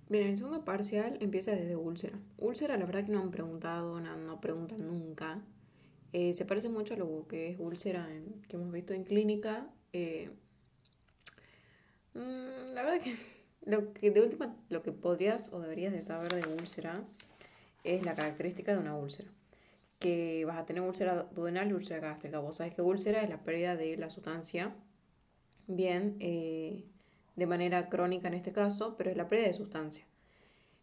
Bien, el segundo parcial empieza desde úlcera. Úlcera, la verdad que no han preguntado, no preguntan nunca. Se parece mucho a lo que es úlcera que hemos visto en clínica. La verdad que de última, lo que podrías o deberías de saber de úlcera es la característica de una úlcera. Que vas a tener úlcera duodenal y úlcera gástrica. Vos sabés que úlcera es la pérdida de la sustancia, bien, de manera crónica en este caso, pero es la pérdida de sustancia.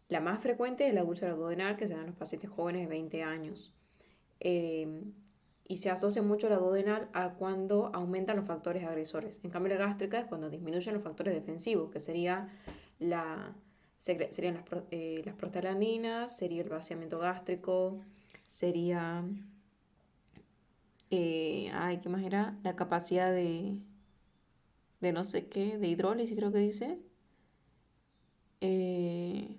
La más frecuente es la úlcera duodenal, que se da en los pacientes jóvenes de 20 años. Eh, y se asocia mucho la duodenal a cuando aumentan los factores agresores. En cambio, la gástrica es cuando disminuyen los factores defensivos, que sería la, serían las prostaglandinas, sería el vaciamiento gástrico, sería, ¿qué más era? La capacidad de no sé qué, de hidrólisis creo que dice. Eh,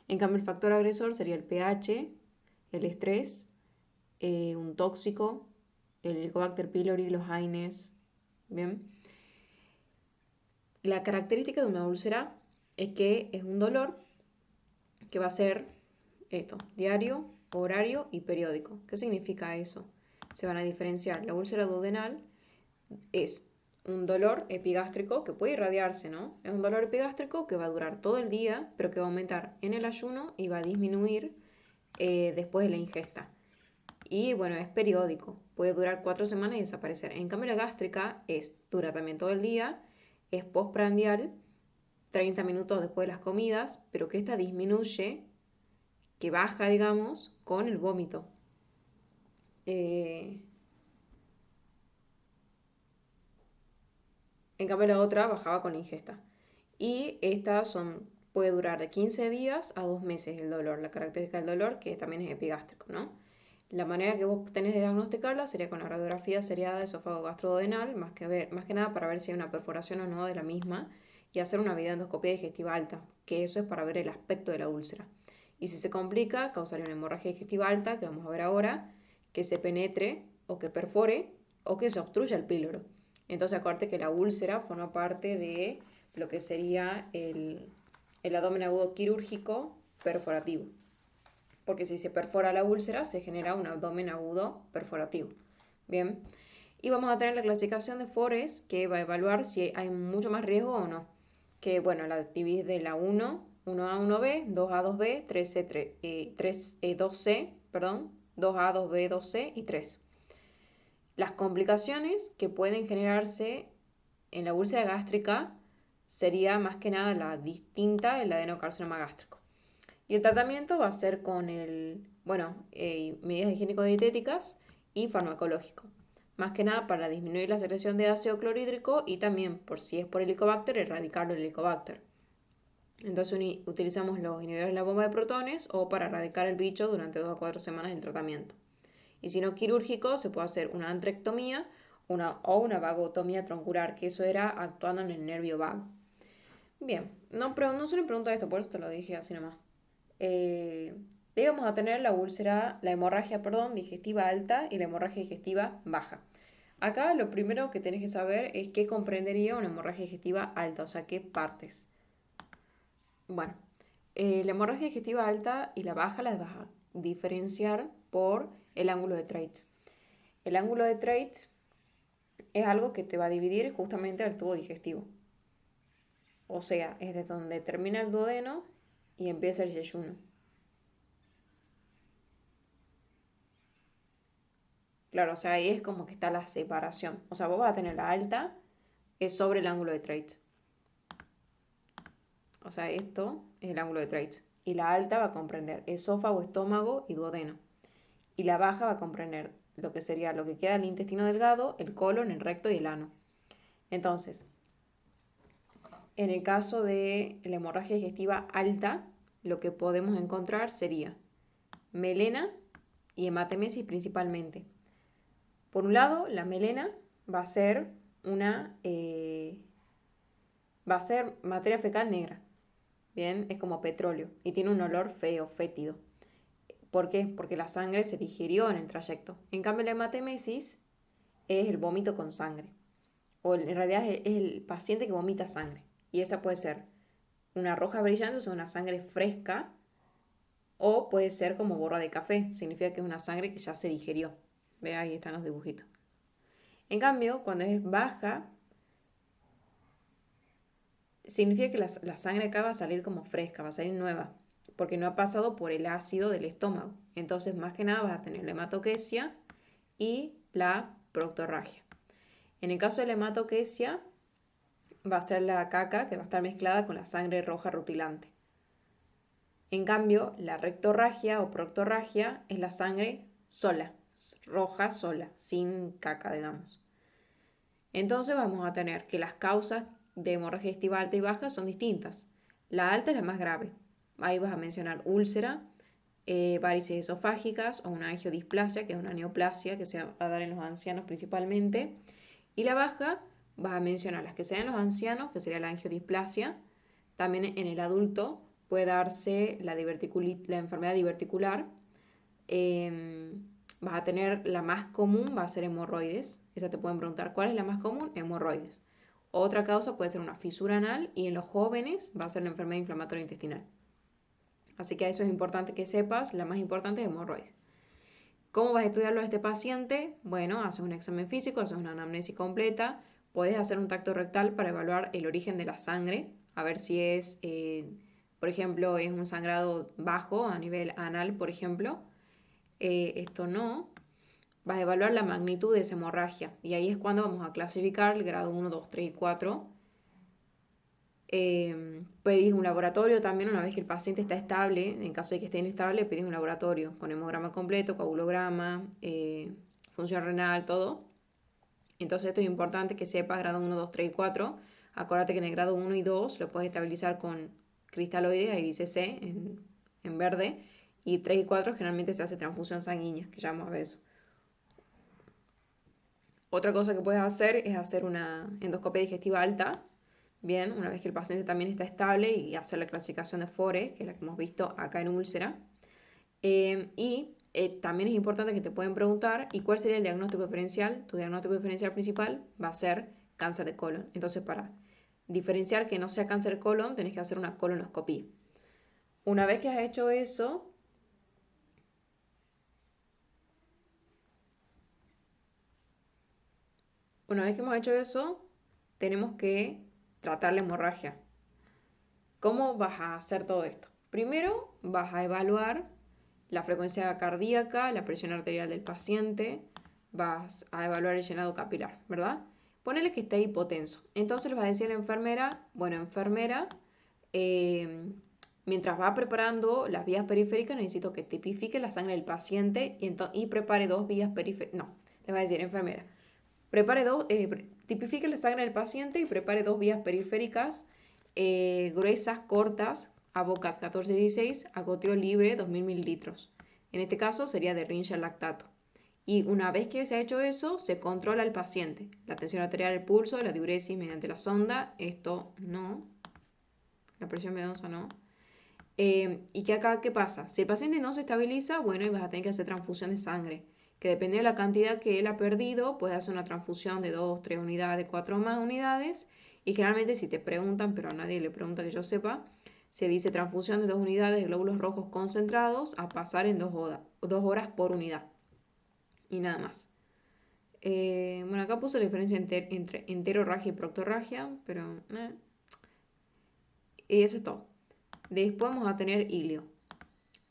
en cambio, el factor agresor sería el pH, el estrés, un tóxico, el Helicobacter pylori, los AINES. Bien. La característica de una úlcera es que es un dolor que va a ser esto, diario, horario y periódico. ¿Qué significa eso? Se van a diferenciar. La úlcera duodenal es un dolor epigástrico que puede irradiarse, ¿no? Es un dolor epigástrico que va a durar todo el día, pero que va a aumentar en el ayuno y va a disminuir después de la ingesta. Y bueno, es periódico, puede durar 4 semanas y desaparecer. En cambio, la gástrica dura también todo el día, es postprandial, 30 minutos después de las comidas, pero que esta disminuye, que baja, digamos, con el vómito. Eh, en cambio, la otra bajaba con la ingesta. Y puede durar de 15 días a 2 meses el dolor, la característica del dolor, que también es epigástrico, ¿no? La manera que vos tenés de diagnosticarla sería con la radiografía seriada de esófago gastroduodenal, más que nada para ver si hay una perforación o no de la misma, y hacer una videoendoscopia digestiva alta, que eso es para ver el aspecto de la úlcera. Y si se complica, causaría una hemorragia digestiva alta, que vamos a ver ahora, que se penetre o que perfore o que se obstruya el píloro. Entonces acuérdate que la úlcera forma parte de lo que sería el abdomen agudo quirúrgico perforativo, porque si se perfora la úlcera se genera un abdomen agudo perforativo. Bien, y vamos a tener la clasificación de Forest que va a evaluar si hay mucho más riesgo o no. Que bueno, la divide de la 1A, 1B, 2A, 2B, 3C, 2C, perdón, 2A, 2B, 2C y 3. Las complicaciones que pueden generarse en la úlcera gástrica sería más que nada la distinta del adenocarcinoma gástrico. Y el tratamiento va a ser con medidas higiénico-dietéticas y farmacológico. Más que nada para disminuir la secreción de ácido clorhídrico y también, por si es por helicobacter, erradicarlo el helicobacter. Entonces utilizamos los inhibidores de la bomba de protones o para erradicar el bicho durante 2 a 4 semanas del tratamiento. Y si no quirúrgico, se puede hacer una antrectomía o una vagotomía troncular, que eso era actuando en el nervio vago. Bien, no se le pregunta esto, por eso te lo dije así nomás. Íbamos a tener la hemorragia, perdón, digestiva alta y la hemorragia digestiva baja. Acá lo primero que tenés que saber es qué comprendería una hemorragia digestiva alta, o sea, qué partes. Bueno, la hemorragia digestiva alta y la baja las vas a diferenciar por el ángulo de Treitz. El ángulo de Treitz es algo que te va a dividir justamente al tubo digestivo. O sea, es desde donde termina el duodeno y empieza el yeyuno. Claro, o sea, ahí es como que está la separación. O sea, vos vas a tener la alta, es sobre el ángulo de Treitz. O sea, esto es el ángulo de Treitz. Y la alta va a comprender esófago, estómago y duodeno. Y la baja va a comprender lo que sería lo que queda del intestino delgado, el colon, el recto y el ano. Entonces, en el caso de la hemorragia digestiva alta, lo que podemos encontrar sería melena y hematemesis principalmente. Por un lado, la melena va a ser va a ser materia fecal negra. Bien, es como petróleo y tiene un olor feo, fétido. ¿Por qué? Porque la sangre se digirió en el trayecto. En cambio, la hematemesis es el vómito con sangre. O en realidad es el paciente que vomita sangre. Y esa puede ser Una roja brillante es una sangre fresca o puede ser como borra de café, significa que es una sangre que ya se digerió. Ve, ahí están los dibujitos. En cambio, cuando es baja, significa que la sangre acá va a salir como fresca, va a salir nueva, porque no ha pasado por el ácido del estómago. Entonces, más que nada vas a tener la hematoquesia y la proctorragia. En el caso de la hematoquesia, va a ser la caca que va a estar mezclada con la sangre roja rutilante. En cambio, la rectorragia o proctorragia es la sangre sola, roja sola, sin caca, digamos. Entonces vamos a tener que las causas de hemorragia digestiva alta y baja son distintas. La alta es la más grave. Ahí vas a mencionar úlcera, varices esofágicas o una angiodisplasia, que es una neoplasia que se va a dar en los ancianos principalmente. Y la baja vas a mencionar las que sean en los ancianos, que sería la angiodisplasia. También en el adulto puede darse la enfermedad diverticular. Vas a tener la más común, va a ser hemorroides. Esa te pueden preguntar, ¿cuál es la más común? Hemorroides. Otra causa puede ser una fisura anal y en los jóvenes va a ser la enfermedad inflamatoria intestinal. Así que eso es importante que sepas, la más importante es hemorroides. ¿Cómo vas a estudiarlo a este paciente? Bueno, haces un examen físico, haces una anamnesis completa, puedes hacer un tacto rectal para evaluar el origen de la sangre, a ver si es, por ejemplo, es un sangrado bajo a nivel anal, por ejemplo. Esto no. Vas a evaluar la magnitud de esa hemorragia y ahí es cuando vamos a clasificar el grado 1, 2, 3 y 4. Pedís un laboratorio también una vez que el paciente está estable. En caso de que esté inestable, pedís un laboratorio con hemograma completo, coagulograma, función renal, todo. Entonces esto es importante que sepas grado 1, 2, 3 y 4. Acuérdate que en el grado 1 y 2 lo puedes estabilizar con cristaloides, ahí dice C en verde. Y 3 y 4 generalmente se hace transfusión sanguínea, que ya vamos a ver eso. Otra cosa que puedes hacer es hacer una endoscopia digestiva alta. Bien, una vez que el paciente también está estable y hacer la clasificación de Forest, que es la que hemos visto acá en úlcera. También es importante que te pueden preguntar, ¿y cuál sería el diagnóstico diferencial? Tu diagnóstico diferencial principal va a ser cáncer de colon. Entonces, para diferenciar que no sea cáncer de colon, tenés que hacer una colonoscopia. Una vez que has hecho eso, tenemos que tratar la hemorragia. ¿Cómo vas a hacer todo esto? Primero vas a evaluar la frecuencia cardíaca, la presión arterial del paciente, vas a evaluar el llenado capilar, ¿verdad? Ponele que esté hipotenso. Entonces le vas a decir a la enfermera, bueno, enfermera, mientras va preparando las vías periféricas, necesito que tipifique la sangre del paciente y prepare 2 vías periféricas. No, le va a decir, enfermera, tipifique la sangre del paciente y prepare 2 vías periféricas gruesas, cortas, Avocat 1416, a goteo libre 2000 mililitros. En este caso sería de Rincher lactato. Y una vez que se ha hecho eso, se controla al paciente. La tensión arterial, el pulso, la diuresis mediante la sonda, esto no. La presión venosa no. Y que acá, ¿qué pasa? Si el paciente no se estabiliza, bueno, y vas a tener que hacer transfusión de sangre, que depende de la cantidad que él ha perdido, puedes hacer una transfusión de 2, 3 unidades, 4 más unidades, y generalmente si te preguntan, pero a nadie le pregunta que yo sepa, se dice transfusión de 2 unidades de glóbulos rojos concentrados a pasar en 2 horas por unidad, y nada más. Bueno, acá puse la diferencia entre enterorragia y proctorragia, pero eso es todo. Después vamos a tener ilio.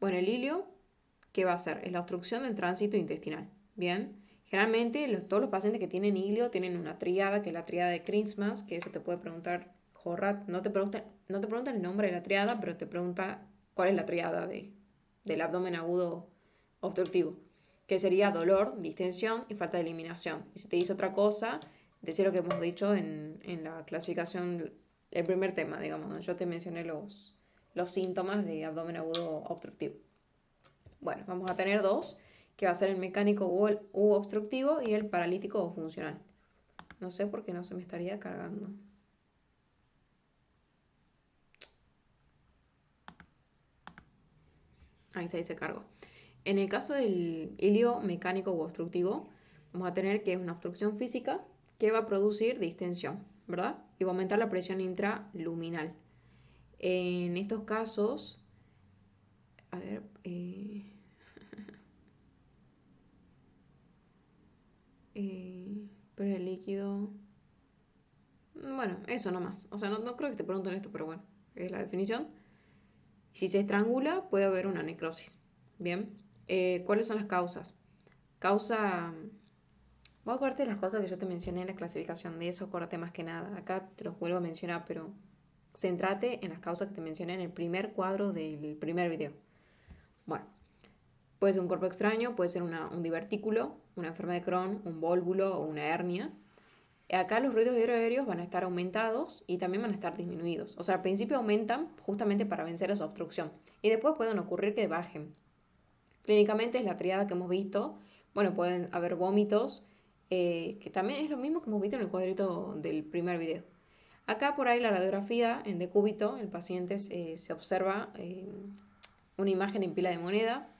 Bueno, el ilio, ¿qué va a hacer? Es la obstrucción del tránsito intestinal. Bien, generalmente todos los pacientes que tienen ilio tienen una triada, que es la triada de Krinzmas, que eso te puede preguntar Jorrat. No te pregunta el nombre de la triada, pero te pregunta cuál es la triada del abdomen agudo obstructivo, que sería dolor, distensión y falta de eliminación. Y si te dice otra cosa, decir lo que hemos dicho en la clasificación, el primer tema, digamos, donde yo te mencioné los síntomas de abdomen agudo obstructivo. Bueno, vamos a tener 2, que va a ser el mecánico u obstructivo y el paralítico o funcional. No sé por qué no se me estaría cargando. Ahí está, dice cargo. En el caso del ilio mecánico u obstructivo, vamos a tener que es una obstrucción física que va a producir distensión, ¿verdad? Y va a aumentar la presión intraluminal. En estos casos, a ver, pero el líquido, bueno, eso nomás. O sea, no creo que te pregunten esto, pero bueno, es la definición. Si se estrangula, puede haber una necrosis. Bien, ¿cuáles son las causas? Causa, voy a acordarte de las cosas que yo te mencioné en la clasificación, de eso acuérdate más que nada. Acá te los vuelvo a mencionar, pero céntrate en las causas que te mencioné en el primer cuadro del primer video. Bueno, puede ser un cuerpo extraño, puede ser un divertículo, una enfermedad de Crohn, un vólvulo o una hernia. Acá los ruidos hidroaéreos van a estar aumentados y también van a estar disminuidos. O sea, al principio aumentan justamente para vencer esa obstrucción y después pueden ocurrir que bajen. Clínicamente es la triada que hemos visto. Bueno, pueden haber vómitos, que también es lo mismo que hemos visto en el cuadrito del primer video. Acá por ahí la radiografía en decúbito, el paciente se observa una imagen en pila de moneda.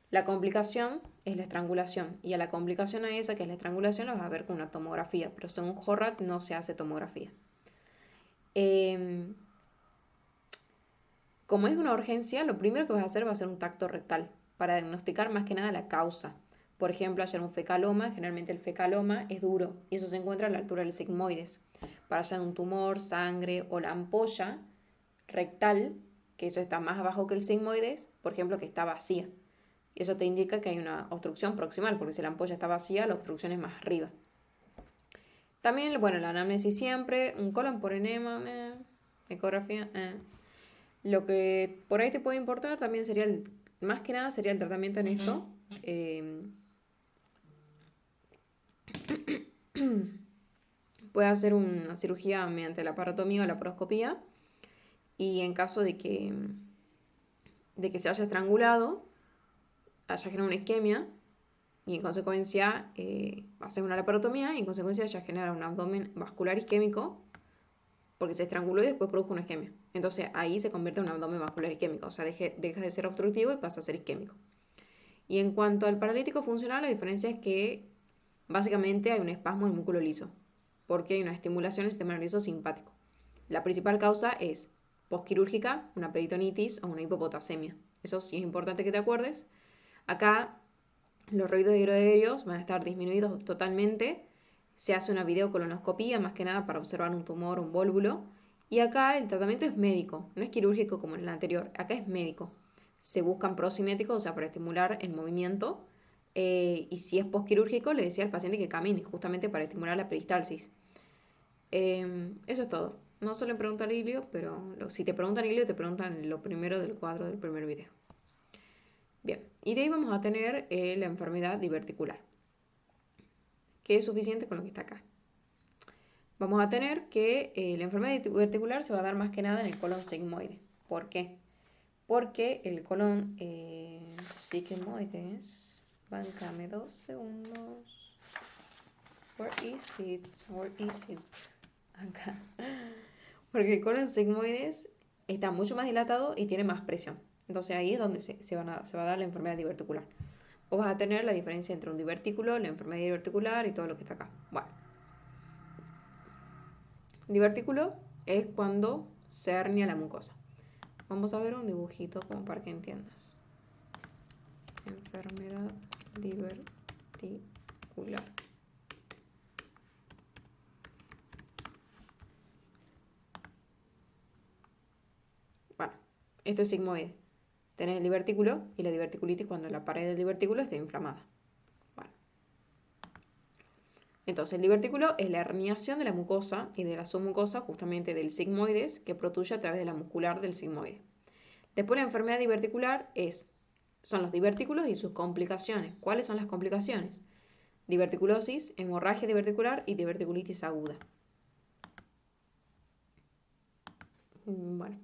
La complicación es la estrangulación y a la complicación a esa, que es la estrangulación, la vas a ver con una tomografía, pero según Horrat no se hace tomografía. Como es una urgencia, lo primero que vas a hacer va a ser un tacto rectal para diagnosticar más que nada la causa. Por ejemplo, hallar un fecaloma, generalmente el fecaloma es duro y eso se encuentra a la altura del sigmoides. Para hallar un tumor, sangre o la ampolla rectal, que eso está más abajo que el sigmoides, por ejemplo, que está vacía. Y eso te indica que hay una obstrucción proximal, porque si la ampolla está vacía, la obstrucción es más arriba. También, bueno, la anamnesis siempre, un colon por enema, ecografía, Lo que por ahí te puede importar también sería, más que nada, sería el tratamiento en esto. Puede hacer una cirugía mediante la parotomía o la poroscopía y en caso de que se haya estrangulado, haya generado una isquemia y en consecuencia hacer una laparotomía y en consecuencia ya genera un abdomen vascular isquémico porque se estranguló y después produjo una isquemia. Entonces ahí se convierte en un abdomen vascular isquémico, o sea, deja de ser obstructivo y pasa a ser isquémico. Y en cuanto al paralítico funcional, la diferencia es que básicamente hay un espasmo del músculo liso, porque hay una estimulación del sistema nervioso simpático. La principal causa es postquirúrgica, una peritonitis o una hipopotasemia. Eso sí es importante que te acuerdes. Acá los ruidos hidroaéreos van a estar disminuidos totalmente. Se hace una videocolonoscopía más que nada para observar un tumor, un vólvulo. Y acá el tratamiento es médico, no es quirúrgico como en el anterior. Acá es médico. Se buscan procinéticos, o sea, para estimular el movimiento. Y si es postquirúrgico, le decía al paciente que camine, justamente para estimular la peristalsis. Eso es todo. No suelen preguntar ilio, pero si te preguntan ilio, te preguntan lo primero del cuadro del primer video. Bien, y de ahí vamos a tener la enfermedad diverticular, que es suficiente con lo que está acá. Vamos a tener que la enfermedad diverticular se va a dar más que nada en el colon sigmoide. ¿Por qué? Porque el colon sigmoides, bancame 2 segundos. Where is it? Acá. Porque el colon sigmoides está mucho más dilatado y tiene más presión. Entonces ahí es donde se va a dar la enfermedad diverticular. Vos vas a tener la diferencia entre un divertículo, la enfermedad diverticular y todo lo que está acá. Bueno, divertículo es cuando se hernia la mucosa. Vamos a ver un dibujito como para que entiendas. Enfermedad diverticular. Bueno, esto es sigmoide. Tenés el divertículo y la diverticulitis cuando la pared del divertículo está inflamada. Bueno. Entonces, el divertículo es la herniación de la mucosa y de la submucosa justamente del sigmoides que protruye a través de la muscular del sigmoide. Después la enfermedad diverticular son los divertículos y sus complicaciones. ¿Cuáles son las complicaciones? Diverticulosis, hemorragia diverticular y diverticulitis aguda. Bueno.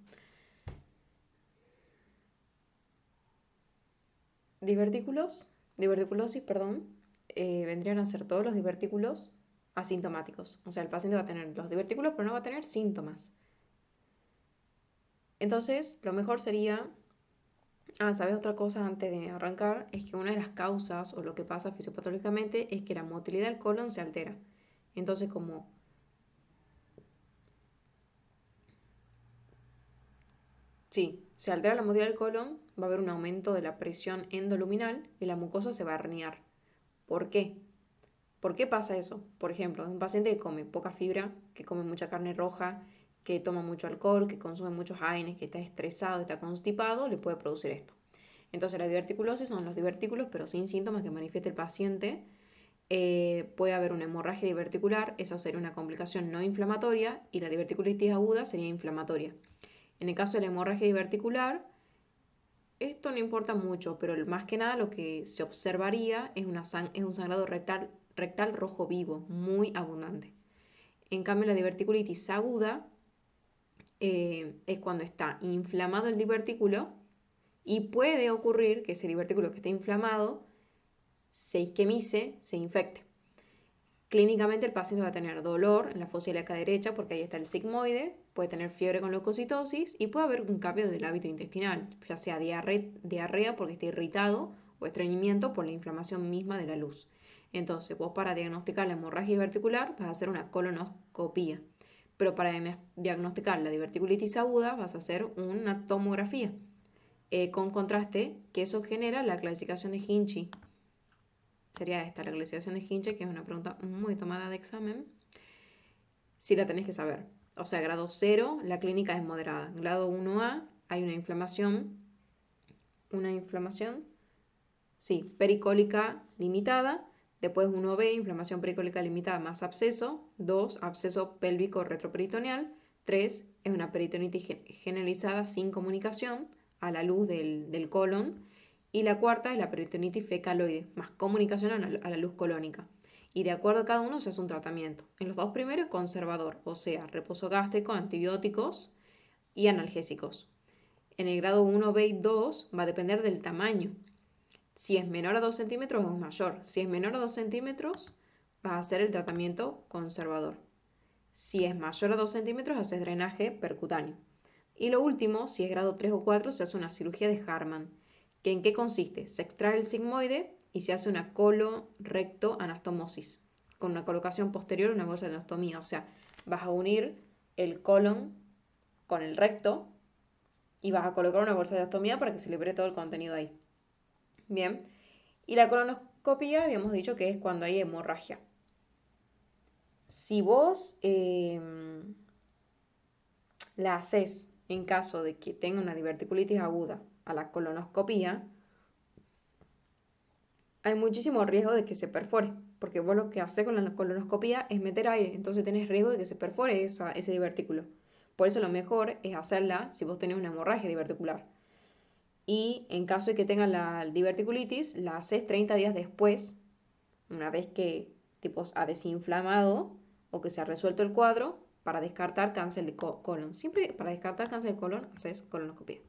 Diverticulosis, perdón, vendrían a ser todos los divertículos asintomáticos. O sea, el paciente va a tener los divertículos, pero no va a tener síntomas. Entonces, lo mejor sería... ¿sabes otra cosa antes de arrancar? Es que una de las causas o lo que pasa fisiopatológicamente es que la motilidad del colon se altera. Entonces, como Sí, se altera la motilidad del colon, va a haber un aumento de la presión endoluminal y la mucosa se va a herniar. ¿Por qué? ¿Por qué pasa eso? Por ejemplo, un paciente que come poca fibra, que come mucha carne roja, que toma mucho alcohol, que consume muchos AINES, que está estresado, está constipado, le puede producir esto. Entonces la diverticulosis son los divertículos, pero sin síntomas que manifieste el paciente. Puede haber una hemorragia diverticular, esa sería una complicación no inflamatoria, y la diverticulitis aguda sería inflamatoria. En el caso de la hemorragia diverticular, esto no importa mucho, pero más que nada lo que se observaría es un sangrado rectal rojo vivo, muy abundante. En cambio, la diverticulitis aguda es cuando está inflamado el divertículo y puede ocurrir que ese divertículo que está inflamado se isquemice, se infecte. Clínicamente el paciente va a tener dolor en la fosa ilíaca derecha porque ahí está el sigmoide, puede tener fiebre con leucocitosis y puede haber un cambio del hábito intestinal, ya sea diarrea porque está irritado o estreñimiento por la inflamación misma de la luz. Entonces, vos para diagnosticar la hemorragia diverticular vas a hacer una colonoscopía, pero para diagnosticar la diverticulitis aguda vas a hacer una tomografía con contraste, que eso genera la clasificación de Hinchey. Sería esta, la clasificación de Hinchey, que es una pregunta muy tomada de examen. Si la tenés que saber. O sea, grado 0, la clínica es moderada. Grado 1A, hay una inflamación, sí, pericólica limitada. Después 1B, inflamación pericólica limitada más absceso. 2, absceso pélvico retroperitoneal. 3, es una peritonitis generalizada sin comunicación a la luz del colon. Y la cuarta es la peritonitis fecaloide, más comunicación a la luz colónica. Y de acuerdo a cada uno se hace un tratamiento. En los dos primeros, conservador, o sea, reposo gástrico, antibióticos y analgésicos. En el grado 1B y 2 va a depender del tamaño. Si es menor a 2 centímetros es mayor. Si es menor a 2 centímetros, vas a hacer el tratamiento conservador. Si es mayor a 2 centímetros, haces drenaje percutáneo. Y lo último, si es grado 3 o 4, se hace una cirugía de Harman. ¿Que ¿En qué consiste? Se extrae el sigmoide y se hace una colorectoanastomosis, con una colocación posterior a una bolsa de anastomía. O sea, vas a unir el colon con el recto y vas a colocar una bolsa de anastomía para que se libere todo el contenido ahí. Bien. Y la colonoscopia habíamos dicho que es cuando hay hemorragia. Si vos la haces en caso de que tenga una diverticulitis aguda a la colonoscopia, hay muchísimo riesgo de que se perfore, porque vos lo que haces con la colonoscopia es meter aire, entonces tenés riesgo de que se perfore ese divertículo. Por eso lo mejor es hacerla si vos tenés una hemorragia diverticular. Y en caso de que tengas la diverticulitis, la haces 30 días después, una vez que tipo ha desinflamado o que se ha resuelto el cuadro, para descartar cáncer de colon. Siempre para descartar cáncer de colon haces colonoscopia.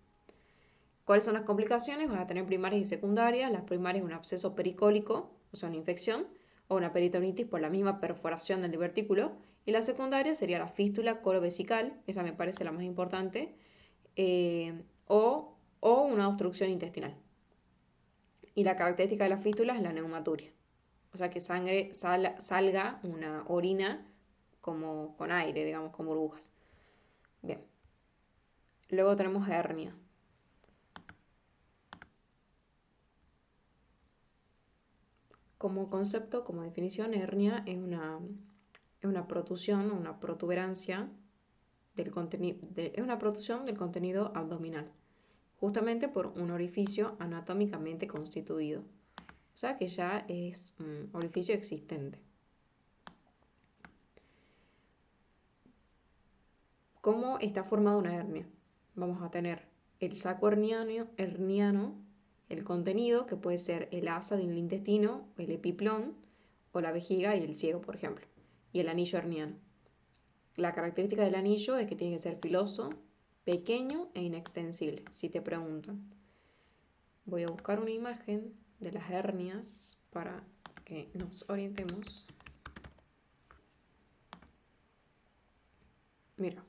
¿Cuáles son las complicaciones? Vas a tener primarias y secundarias. Las primarias es un absceso pericólico, o sea, una infección, o una peritonitis por la misma perforación del divertículo. Y la secundaria sería la fístula colovesical, esa me parece la más importante, o una obstrucción intestinal. Y la característica de la fístula es la neumaturia, o sea, que salga una orina como con aire, digamos, con burbujas. Bien. Luego tenemos hernia. Como concepto, como definición, hernia es una protusión o una protuberancia es una protrusión del contenido abdominal, justamente por un orificio anatómicamente constituido. O sea que ya es un orificio existente. ¿Cómo está formada una hernia? Vamos a tener el saco herniano, el contenido, que puede ser el asa del intestino, el epiplón, o la vejiga y el ciego, por ejemplo, y el anillo herniano. La característica del anillo es que tiene que ser filoso, pequeño e inextensible, si te preguntan. Voy a buscar una imagen de las hernias para que nos orientemos. Mira.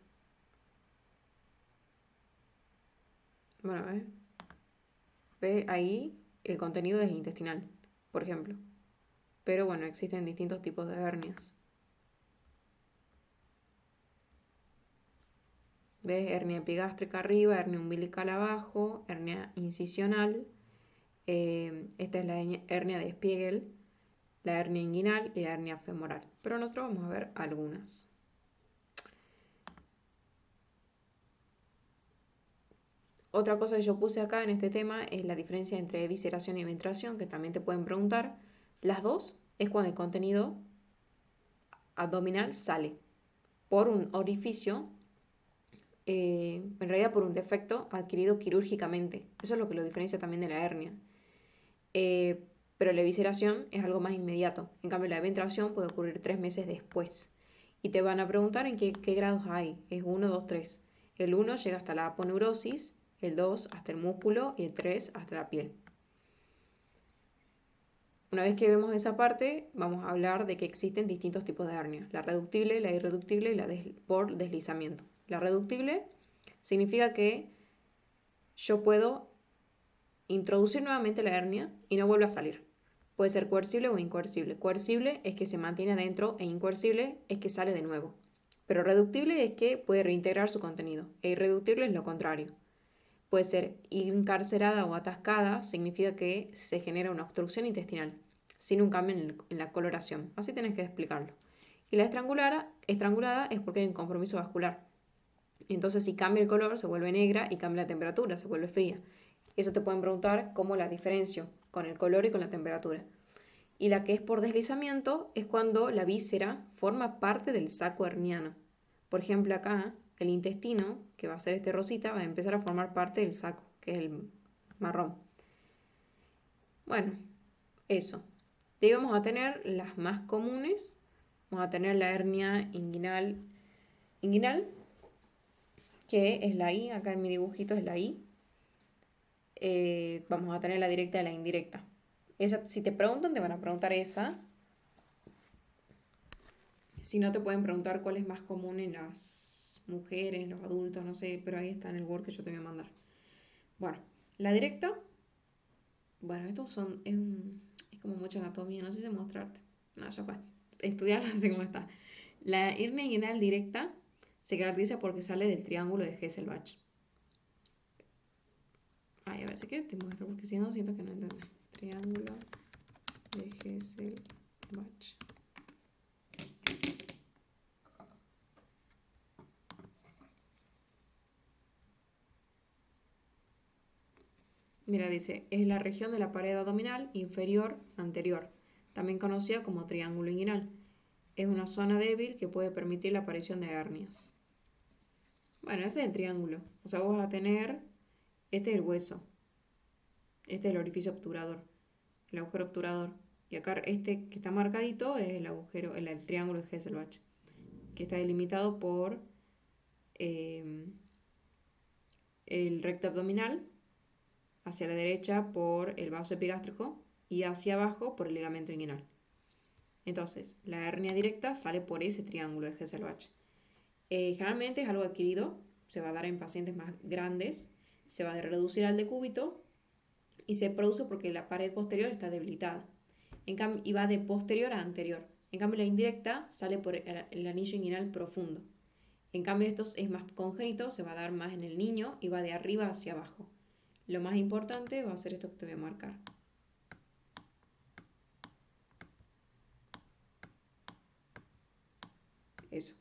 Bueno, ve ahí el contenido es intestinal, por ejemplo. Pero bueno, existen distintos tipos de hernias. ¿Ves? Hernia epigástrica arriba, hernia umbilical abajo, hernia incisional. Esta es la hernia de Spiegel, la hernia inguinal y la hernia femoral. Pero nosotros vamos a ver algunas. Otra cosa que yo puse acá en este tema es la diferencia entre evisceración y eventración, que también te pueden preguntar. Las dos es cuando el contenido abdominal sale por un orificio, en realidad por un defecto adquirido quirúrgicamente. Eso es lo que lo diferencia también de la hernia. Pero la evisceración es algo más inmediato. En cambio, la eventración puede ocurrir 3 meses después. Y te van a preguntar en qué grados hay. Es 1, 2, 3. El 1 llega hasta la aponeurosis, el 2 hasta el músculo y el 3 hasta la piel. Una vez que vemos esa parte, vamos a hablar de que existen distintos tipos de hernia. La reductible, la irreductible y la por deslizamiento. La reductible significa que yo puedo introducir nuevamente la hernia y no vuelve a salir. Puede ser coercible o incoercible. Coercible es que se mantiene adentro e incoercible es que sale de nuevo. Pero reductible es que puede reintegrar su contenido. E irreductible es lo contrario. Puede ser encarcerada o atascada, significa que se genera una obstrucción intestinal, sin un cambio en la coloración. Así tenés que explicarlo. Y la estrangulada es porque hay un compromiso vascular. Entonces, si cambia el color, se vuelve negra y cambia la temperatura, se vuelve fría. Eso te pueden preguntar cómo la diferencio con el color y con la temperatura. Y la que es por deslizamiento es cuando la víscera forma parte del saco herniano. Por ejemplo, acá el intestino, que va a ser este rosita, va a empezar a formar parte del saco, que es el marrón. Bueno, eso. De ahí vamos a tener las más comunes. Vamos a tener la hernia inguinal, que es la I, acá en mi dibujito es la I. Vamos a tener la directa y la indirecta. Esa, si te preguntan, te van a preguntar esa. Si no, te pueden preguntar cuál es más común en las mujeres, los adultos, no sé, pero ahí está en el Word que yo te voy a mandar. Bueno, la directa, bueno, estos son, es como mucha anatomía, no sé si mostrarte. No, ya fue. Estudiarlo así como está. La hernia inguinal directa se caracteriza porque sale del triángulo de Hesselbach. Ay, a ver, si quieres te muestro, porque si no siento que no entendés. Triángulo de Hesselbach. Mira, dice, es la región de la pared abdominal inferior anterior, también conocida como triángulo inguinal. Es una zona débil que puede permitir la aparición de hernias. Bueno, ese es el triángulo. O sea, vos vas a tener, este es el hueso, este es el orificio obturador, el agujero obturador. Y acá este que está marcadito es el agujero, el triángulo de Hesselbach, que está delimitado por el recto abdominal, hacia la derecha por el vaso epigástrico y hacia abajo por el ligamento inguinal. Entonces, la hernia directa sale por ese triángulo de Hesselbach. Generalmente es algo adquirido, se va a dar en pacientes más grandes, se va a reducir al decúbito y se produce porque la pared posterior está debilitada. Y va de posterior a anterior. En cambio, la indirecta sale por el anillo inguinal profundo. En cambio, esto es más congénito, se va a dar más en el niño y va de arriba hacia abajo. Lo más importante va a ser esto que te voy a marcar. Eso.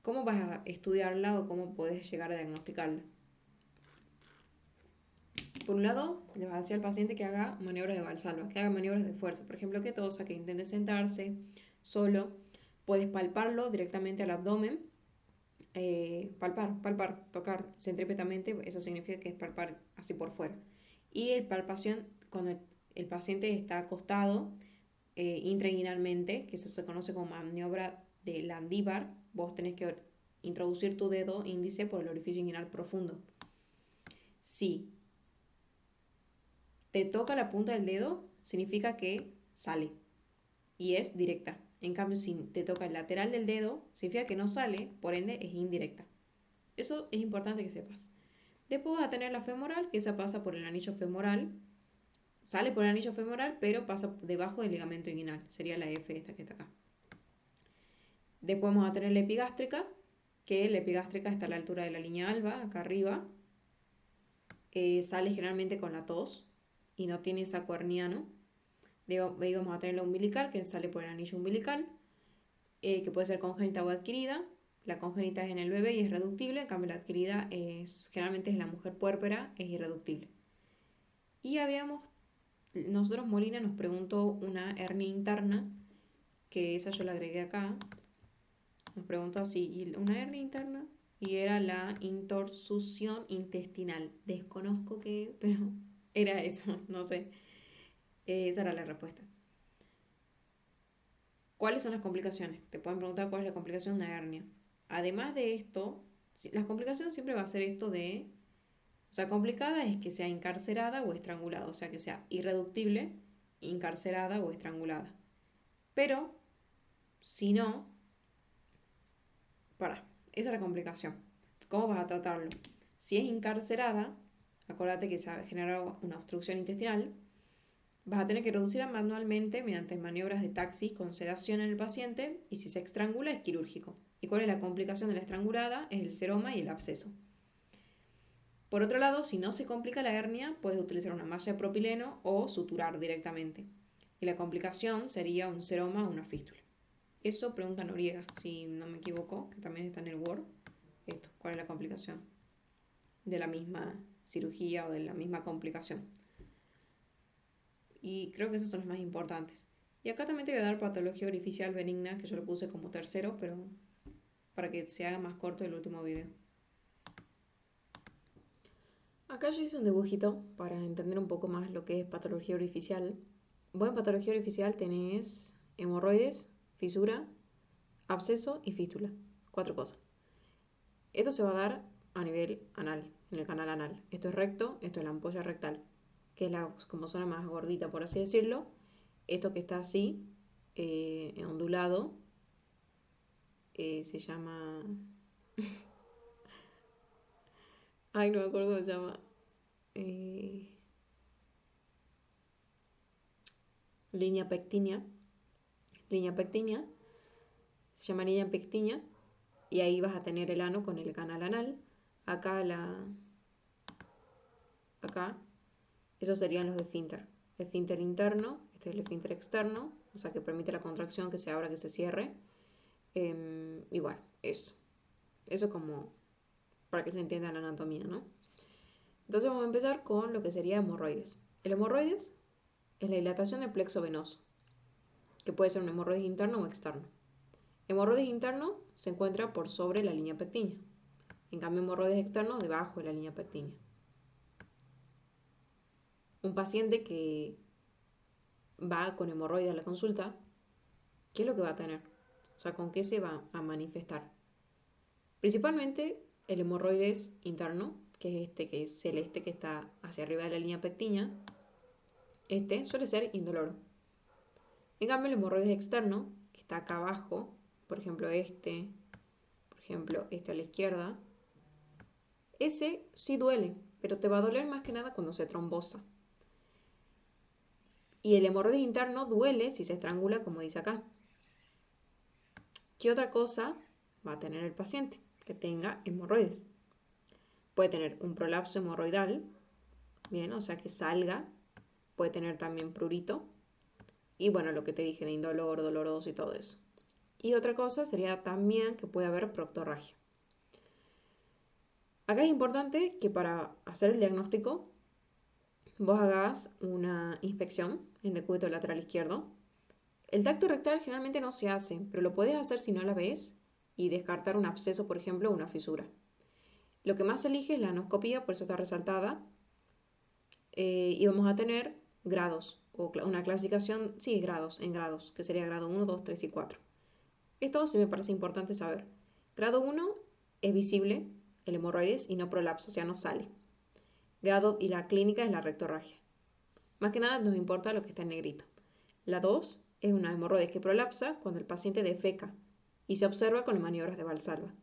¿Cómo vas a estudiarla o cómo puedes llegar a diagnosticarla? Por un lado, le vas a decir al paciente que haga maniobras de Valsalva, que haga maniobras de fuerza. Por ejemplo, que tosa, que intente sentarse solo. Puedes palparlo directamente al abdomen. Palpar, tocar centrípetamente, eso significa que es palpar así por fuera. Y el palpación, cuando el paciente está acostado intrainguinalmente, que eso se conoce como maniobra de Landívar, vos tenés que introducir tu dedo índice por el orificio inguinal profundo. Si te toca la punta del dedo, significa que sale y es directa. En cambio, si te toca el lateral del dedo, significa que no sale, por ende es indirecta. Eso es importante que sepas. Después vas a tener la femoral, que esa pasa por el anillo femoral. Sale por el anillo femoral, pero pasa debajo del ligamento inguinal. Sería la F esta que está acá. Después vamos a tener la epigástrica, que la epigástrica está a la altura de la línea alba, acá arriba. Sale generalmente con la tos y no tiene saco herniano. Ahí vamos a tener la umbilical, que sale por el anillo umbilical, que puede ser congénita o adquirida. La congénita es en el bebé y es reductible, en cambio la adquirida generalmente es en la mujer puérpera, es irreductible. Y nosotros Molina nos preguntó una hernia interna, que esa yo la agregué acá. Nos preguntó así, una hernia interna, y era la intorsución intestinal. Desconozco qué, pero era eso, no sé. Esa era la respuesta. ¿Cuáles son las complicaciones? Te pueden preguntar cuál es la complicación de una hernia. Además de esto, las complicaciones siempre va a ser esto de... O sea, complicada es que sea encarcerada o estrangulada, o sea, que sea irreductible, encarcerada o estrangulada. Pero, si no, esa es la complicación. ¿Cómo vas a tratarlo? Si es encarcerada, acuérdate que se ha generado una obstrucción intestinal, vas a tener que reducirla manualmente mediante maniobras de taxis con sedación en el paciente, y si se estrangula es quirúrgico. ¿Y cuál es la complicación de la estrangulada? Es el seroma y el absceso. Por otro lado, si no se complica la hernia, puedes utilizar una malla de propileno o suturar directamente. Y la complicación sería un seroma o una fístula. Eso pregunta Noriega, si no me equivoco, que también está en el Word. ¿Cuál es la complicación de la misma cirugía o de la misma complicación? Y creo que esos son los más importantes. Y acá también te voy a dar patología orificial benigna, que yo lo puse como tercero, pero para que se haga más corto el último video. Acá yo hice un dibujito para entender un poco más lo que es patología orificial. Vos en patología orificial tenés hemorroides, fisura, absceso y fístula. 4 cosas. Esto se va a dar a nivel anal, en el canal anal. Esto es recto, esto es la ampolla rectal, que es la como zona más gordita, por así decirlo. Esto que está así, ondulado, se llama... Ay, no me acuerdo cómo se llama. Línea pectínea. Línea pectínea. Se llama línea pectínea. Y ahí vas a tener el ano con el canal anal. Acá esos serían los de esfínter. Esfínter interno, este es el esfínter externo, o sea que permite la contracción, que se abra, que se cierre. Y bueno, eso. Eso es como para que se entienda la anatomía, ¿no? Entonces vamos a empezar con lo que sería hemorroides. El hemorroides es la dilatación del plexo venoso, que puede ser un hemorroides interno o externo. Hemorroides interno se encuentra por sobre la línea pectínea. En cambio, hemorroides externos debajo de la línea pectínea. Un paciente que va con hemorroides a la consulta, ¿qué es lo que va a tener? O sea, ¿con qué se va a manifestar? Principalmente el hemorroides interno, que es este que es celeste, que está hacia arriba de la línea pectínea. Este suele ser indoloro. En cambio, el hemorroides externo, que está acá abajo, por ejemplo este a la izquierda, ese sí duele, pero te va a doler más que nada cuando se trombosa. Y el hemorroides interno duele si se estrangula, como dice acá. ¿Qué otra cosa va a tener el paciente que tenga hemorroides? Puede tener un prolapso hemorroidal, bien, o sea que salga. Puede tener también prurito. Y bueno, lo que te dije de indolor, doloroso y todo eso. Y otra cosa sería también que puede haber proctorragia. Acá es importante que para hacer el diagnóstico vos hagas una inspección en decúbito lateral izquierdo. El tacto rectal generalmente no se hace, pero lo puedes hacer si no la ves y descartar un absceso, por ejemplo, o una fisura. Lo que más se elige es la anoscopía, por eso está resaltada. Y vamos a tener grados, o una clasificación, sí, en grados, que sería grado 1, 2, 3 y 4. Esto sí me parece importante saber. Grado 1 es visible el hemorroides y no prolapsa, o sea, no sale. Y la clínica es la rectorragia. Más que nada nos importa lo que está en negrito. La 2 es una hemorroides que prolapsa cuando el paciente defeca y se observa con las maniobras de Valsalva.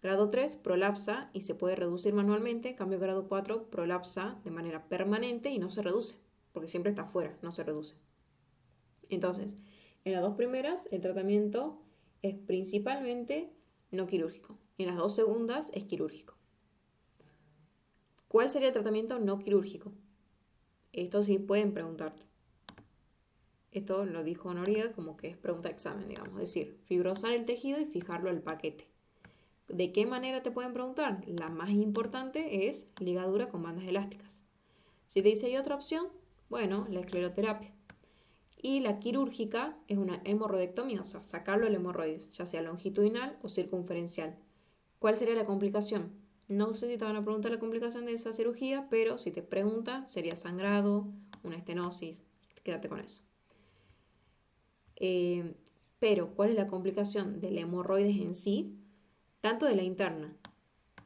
Grado 3 prolapsa y se puede reducir manualmente, en cambio grado 4 prolapsa de manera permanente y no se reduce, porque siempre está afuera, no se reduce. Entonces, en las dos primeras el tratamiento es principalmente no quirúrgico. Y en las dos segundas es quirúrgico. ¿Cuál sería el tratamiento no quirúrgico? Esto sí pueden preguntarte. Esto lo dijo Noriega como que es pregunta de examen, digamos. Es decir, fibrosar el tejido y fijarlo al paquete. ¿De qué manera te pueden preguntar? La más importante es ligadura con bandas elásticas. Si te dice hay otra opción, bueno, la escleroterapia. Y la quirúrgica es una hemorroidectomía, o sea, sacarlo del hemorroides, ya sea longitudinal o circunferencial. ¿Cuál sería la complicación? No sé si te van a preguntar la complicación de esa cirugía, pero si te preguntan, sería sangrado, una estenosis, quédate con eso. Pero, ¿cuál es la complicación del hemorroides en sí? Tanto de la interna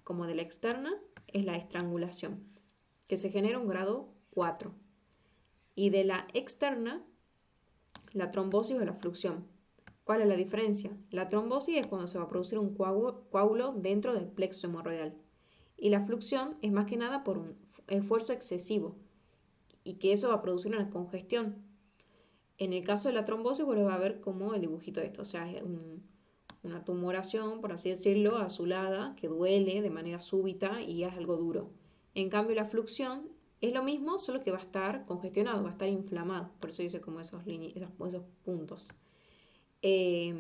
como de la externa es la estrangulación, que se genera un grado 4. Y de la externa, la trombosis o la fluxión. ¿Cuál es la diferencia? La trombosis es cuando se va a producir un coágulo dentro del plexo hemorroidal. Y la fluxión es más que nada por un esfuerzo excesivo y que eso va a producir una congestión. En el caso de la trombosis, vuelve a ver como el dibujito de esto, o sea, es una tumoración, por así decirlo, azulada, que duele de manera súbita y es algo duro. En cambio, la fluxión es lo mismo, solo que va a estar congestionado, va a estar inflamado. Por eso dice como esos puntos. Eh,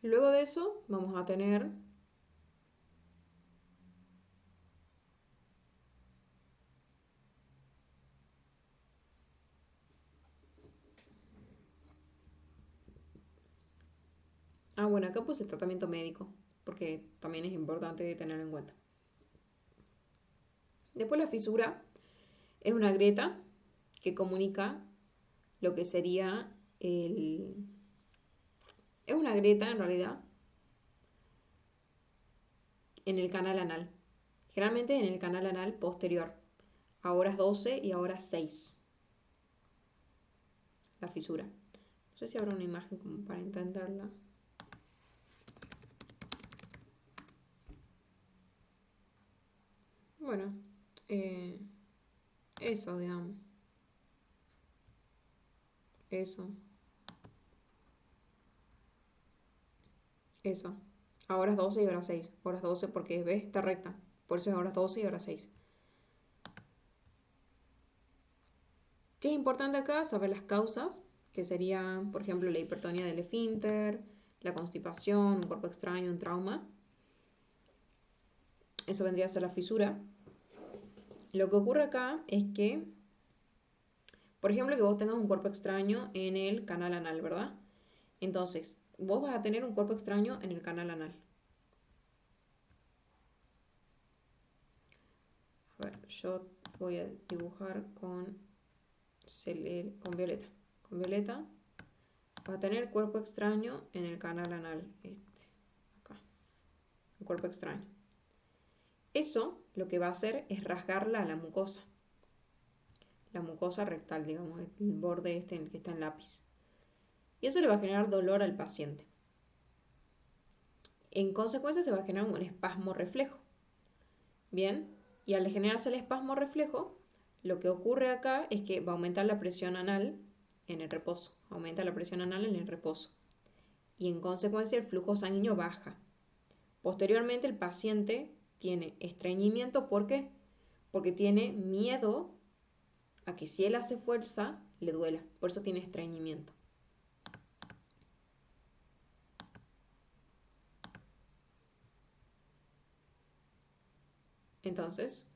Luego de eso, vamos a tener bueno, acá puse tratamiento médico, porque también es importante tenerlo en cuenta. Después la fisura es una grieta que comunica lo que sería el... Es una grieta en realidad en el canal anal. Generalmente en el canal anal posterior, a horas 12 y a horas 6. La fisura. No sé si habrá una imagen como para entenderla. Bueno, eso, digamos. Eso. Eso. A horas 12 y horas 6. Horas 12 porque, ¿ves? Está recta. Por eso es horas 12 y horas 6. ¿Qué es importante acá? Saber las causas, que serían, por ejemplo, la hipertonía del esfínter, la constipación, un cuerpo extraño, un trauma. Eso vendría a ser la fisura. Lo que ocurre acá es que, por ejemplo, que vos tengas un cuerpo extraño en el canal anal, ¿verdad? Entonces, vos vas a tener un cuerpo extraño en el canal anal. A ver, yo voy a dibujar con violeta. Con violeta vas a tener cuerpo extraño en el canal anal. Acá. El cuerpo extraño. Eso lo que va a hacer es rasgarla a la mucosa. La mucosa rectal, digamos, el borde este en el que está el lápiz. Y eso le va a generar dolor al paciente. En consecuencia se va a generar un espasmo reflejo. Bien, y al generarse el espasmo reflejo, lo que ocurre acá es que va a aumentar la presión anal en el reposo. Aumenta la presión anal en el reposo. Y en consecuencia el flujo sanguíneo baja. Posteriormente el paciente tiene estreñimiento. ¿Por qué? Porque tiene miedo a que si él hace fuerza, le duela. Por eso tiene estreñimiento. Entonces,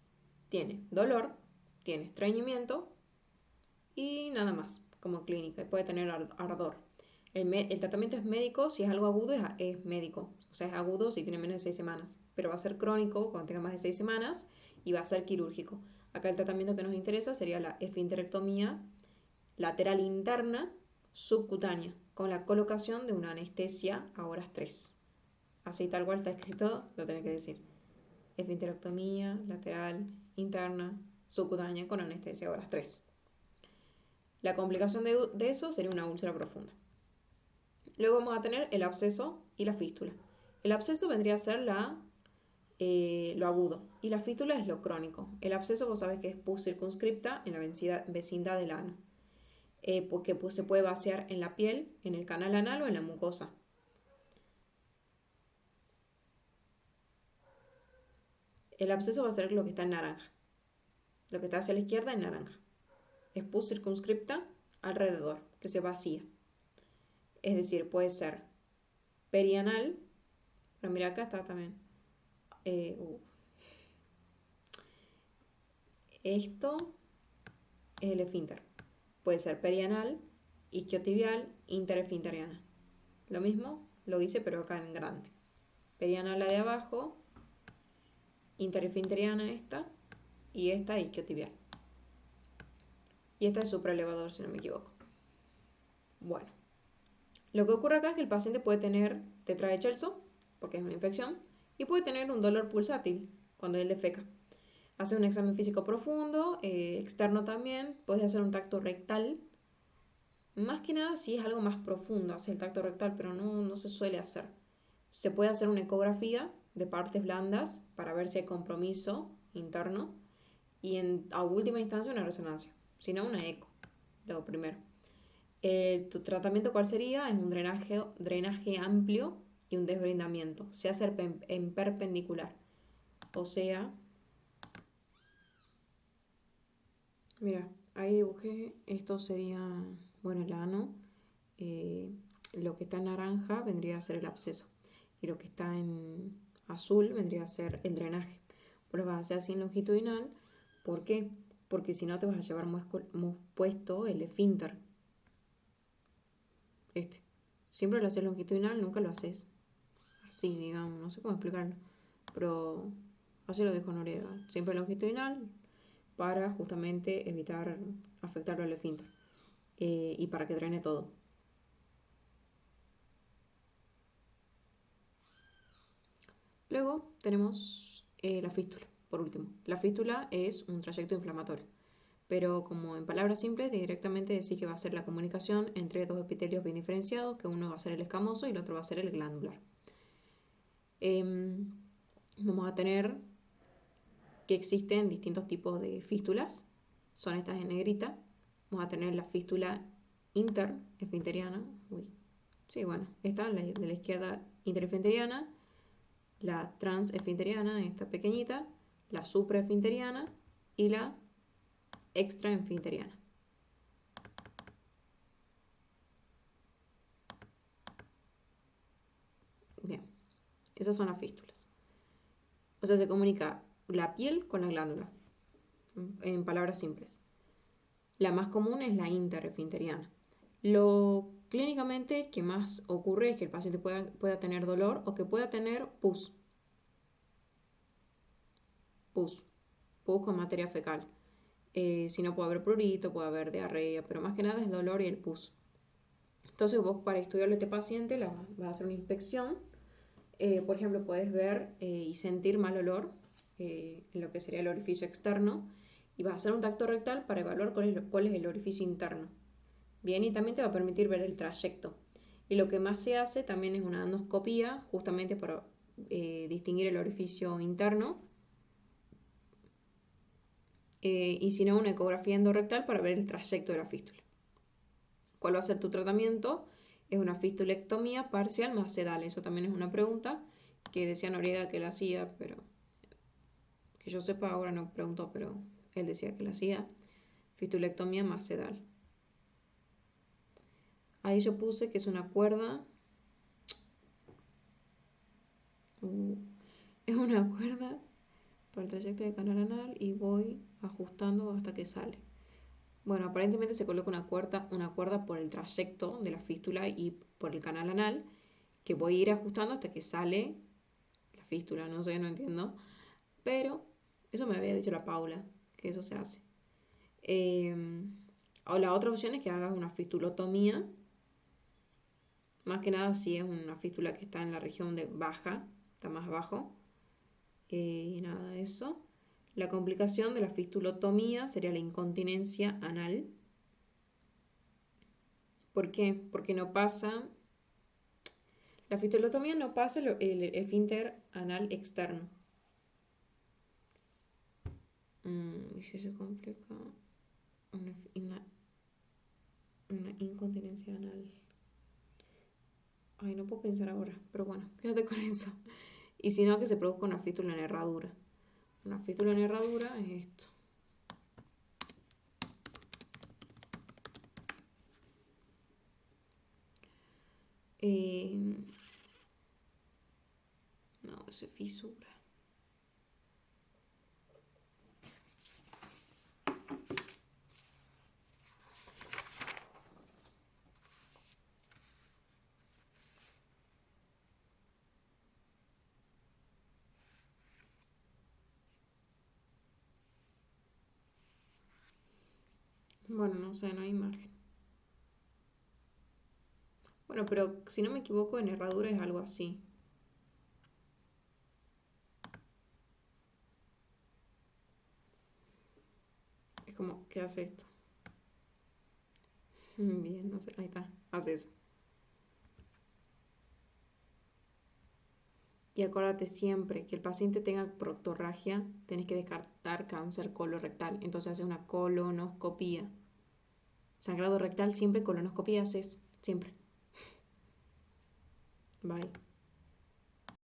tiene dolor, tiene estreñimiento y nada más como clínica. Puede tener ardor. El tratamiento es médico, si es algo agudo es médico. O sea, es agudo si tiene menos de 6 semanas. Pero va a ser crónico cuando tenga más de 6 semanas y va a ser quirúrgico. Acá el tratamiento que nos interesa sería la esfinterectomía lateral interna subcutánea con la colocación de una anestesia a horas 3. Así tal cual está escrito, lo tenés que decir. Esfinterectomía lateral interna subcutánea con anestesia a horas 3. La complicación de eso sería una úlcera profunda. Luego vamos a tener el absceso y la fístula. El absceso vendría a ser lo agudo y la fístula es lo crónico. El absceso vos sabés que es pus circunscripta en la vecindad del ano, porque pues, se puede vaciar en la piel, en el canal anal o en la mucosa. El absceso va a ser lo que está en naranja. Lo que está hacia la izquierda en naranja. Es pus circunscripta alrededor, que se vacía. Es decir, puede ser perianal, pero mira acá está también. Esto es el esfínter. Puede ser perianal, isquiotibial, interesfinteriana. Lo mismo lo hice pero acá en grande. Perianal la de abajo, interesfinteriana esta y esta isquiotibial. Y esta es supraelevador si no me equivoco. Bueno, lo que ocurre acá es que el paciente puede tener tetra de Chelsea, porque es una infección, y puede tener un dolor pulsátil cuando él defeca. Hace un examen físico profundo, externo también, puedes hacer un tacto rectal. Más que nada si es algo más profundo, hacer el tacto rectal, pero no se suele hacer. Se puede hacer una ecografía de partes blandas para ver si hay compromiso interno y a última instancia una resonancia, si no una eco, lo primero. ¿Tu tratamiento cuál sería? Es un drenaje amplio y un desbrindamiento. Se hace en perpendicular. O sea, mira, ahí dibujé, esto sería, bueno, el ano. Lo que está en naranja vendría a ser el absceso. Y lo que está en azul vendría a ser el drenaje. Pues lo vas a hacer así en longitudinal. ¿Por qué? Porque si no te vas a llevar puesto el esfínter. Siempre lo haces longitudinal, nunca lo haces así, digamos, no sé cómo explicarlo, pero así lo dijo Noriega, siempre longitudinal para justamente evitar afectarlo al esfínter y para que drene todo. Luego tenemos la fístula, por último. La fístula es un trayecto inflamatorio, pero como en palabras simples, directamente decís que va a ser la comunicación entre dos epitelios bien diferenciados, que uno va a ser el escamoso y el otro va a ser el glandular. Vamos a tener que existen distintos tipos de fístulas, son estas en negrita. Vamos a tener la fístula interesfinteriana, esta, de la izquierda interesfinteriana, la transesfinteriana, esta pequeñita, la supraesfinteriana y la extraesfinteriana. Bien, esas son las fístulas. O sea, se comunica la piel con la glándula, en palabras simples. La más común es la interesfinteriana. Lo clínicamente que más ocurre es que el paciente pueda tener dolor o que pueda tener pus. Pus con materia fecal. Si no, puede haber prurito, puede haber diarrea, pero más que nada es dolor y el pus. Entonces vos para estudiarle a este paciente vas a hacer una inspección. Por ejemplo, puedes ver y sentir mal olor en lo que sería el orificio externo y vas a hacer un tacto rectal para evaluar cuál es el orificio interno. Bien, y también te va a permitir ver el trayecto. Y lo que más se hace también es una endoscopía, justamente para distinguir el orificio interno. Y si no, una ecografía endorrectal para ver el trayecto de la fístula. ¿Cuál va a ser tu tratamiento? Es una fistulectomía parcial más sedal. Eso también es una pregunta que decía Noriega que la hacía, pero que yo sepa ahora no preguntó, pero él decía que la hacía. Fistulectomía más sedal. Ahí yo puse que es una cuerda. Es una cuerda para el trayecto de canal anal y voy ajustando hasta que sale. Bueno, aparentemente se coloca una cuerda por el trayecto de la fístula y por el canal anal, que voy a ir ajustando hasta que sale la fístula, no sé, no entiendo. Pero eso me había dicho la Paula, que eso se hace. O la otra opción es que hagas una fistulotomía. Más que nada si es una fístula que está en la región de baja, está más abajo. Y nada, eso. La complicación de la fistulotomía sería la incontinencia anal. ¿Por qué? Porque no pasa La fistulotomía no pasa el esfínter anal externo. ¿Y si se complica una, una, una incontinencia anal? Ay, no puedo pensar ahora, pero bueno, quédate con eso. Y si no, que se produzca una fístula en herradura. Una fístula en herradura es esto. Eh, no, eso es fisura. Bueno, no sé, no hay imagen. Bueno, pero si no me equivoco, en herradura es algo así. Es como, ¿qué hace esto? Bien, no sé, ahí está, hace eso. Y acuérdate siempre que el paciente tenga proctorragia, tenés que descartar cáncer colorectal. Entonces hace una colonoscopía. Sangrado rectal, siempre colonoscopía haces, siempre. Bye.